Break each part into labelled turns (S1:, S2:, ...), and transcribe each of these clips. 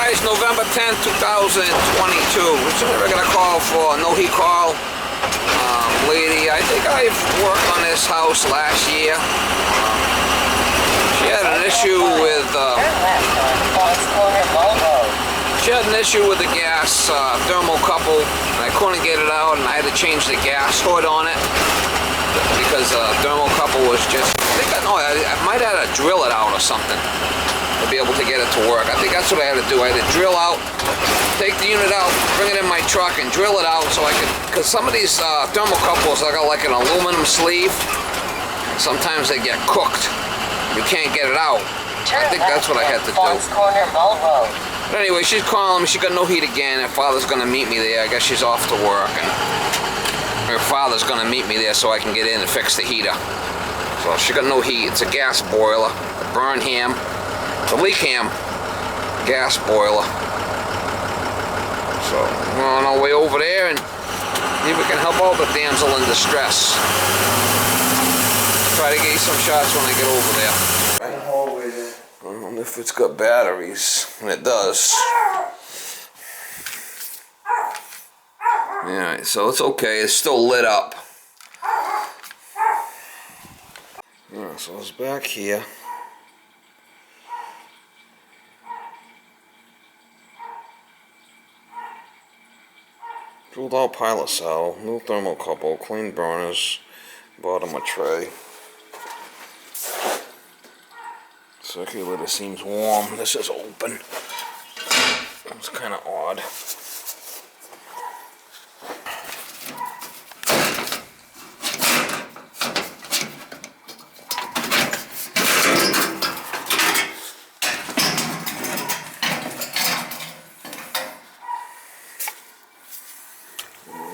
S1: Guys, November 10th, 2022. It's a regular call for no heat call. Lady, I think I've worked on this house last year. She had an issue with the gas thermocouple, and I couldn't get it out, and I had to change the gas hood on it because the thermocouple was just, I might have to drill it out or something to be able to get it to work. I think that's what I had to do. I had to drill out, take the unit out, bring it in my truck and drill it out so I could, because some of these thermocouples, I got like an aluminum sleeve. Sometimes they get cooked. You can't get it out. I think that's what I had to do. But anyway, she's calling me. She got no heat again. Her father's going to meet me there. I guess she's off to work, and her father's going to meet me there so I can get in and fix the heater. So she got no heat. It's a gas boiler, a Burnham, the Leakham gas boiler. So we're on our way over there and see if we can help out the damsel in distress. Try to get you some shots when I get over there. Right hallway there. I don't know if it's got batteries, and it does. Alright, so it's okay. It's still lit up. Alright, so it's back here. Drilled out pilot cell, new thermocouple, clean burners, bottom of tray. Circulator seems warm. This is open. It's kind of odd.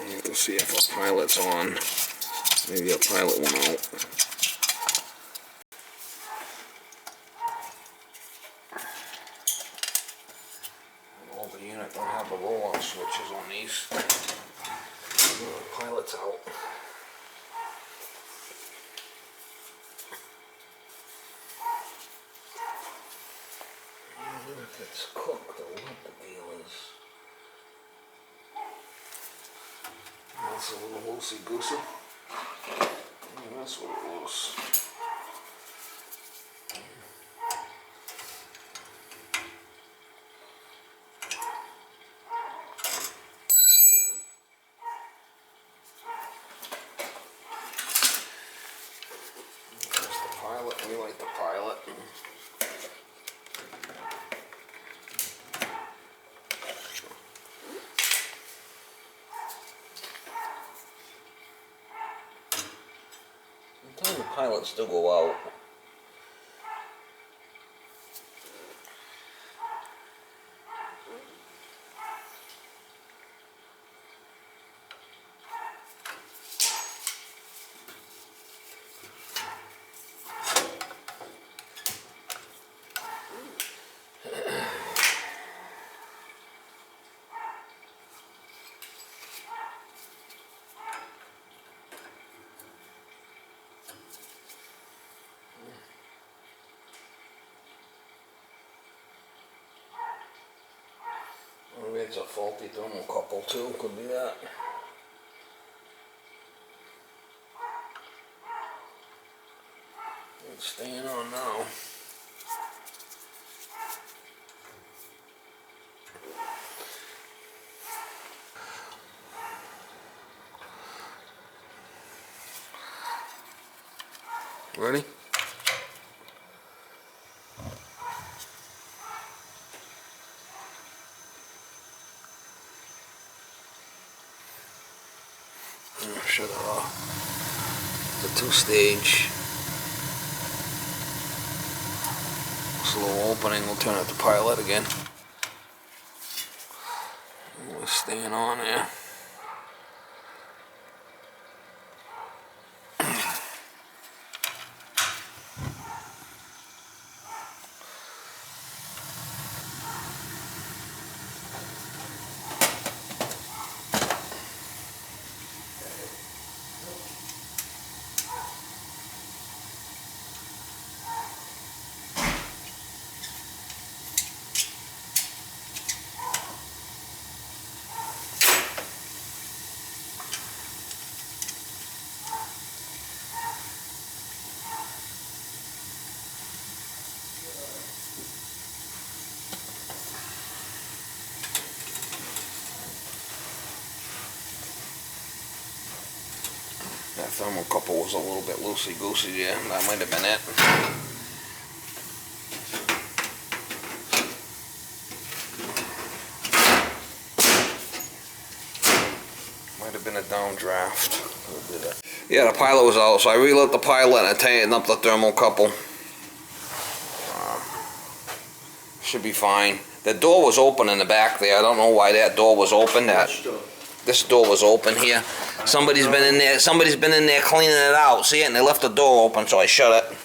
S1: You have to see if our pilot's on. Maybe our pilot went out. The unit don't have the roll-off switches on these. The pilot's out. Even if it's cooked, or what the deal is. That's a little loosey-goosey. That's what it was. We like the pilot. Sometimes the pilots do go out. Maybe it's a faulty thermocouple too, could be that. It's staying on now. Ready? Shut it off. It's a two-stage. Slow opening. We'll turn it to pilot again. We're staying on there. thermocouple was a little bit loosey-goosey there. That might have been it. Might have been a downdraft. Yeah, the pilot was out, so I relit the pilot and I tightened up the thermocouple. Should be fine. The door was open in the back there. I don't know why that door was open. This door was open here. Somebody's been in there. Somebody's been in there cleaning it out. See it? And they left the door open, so I shut it.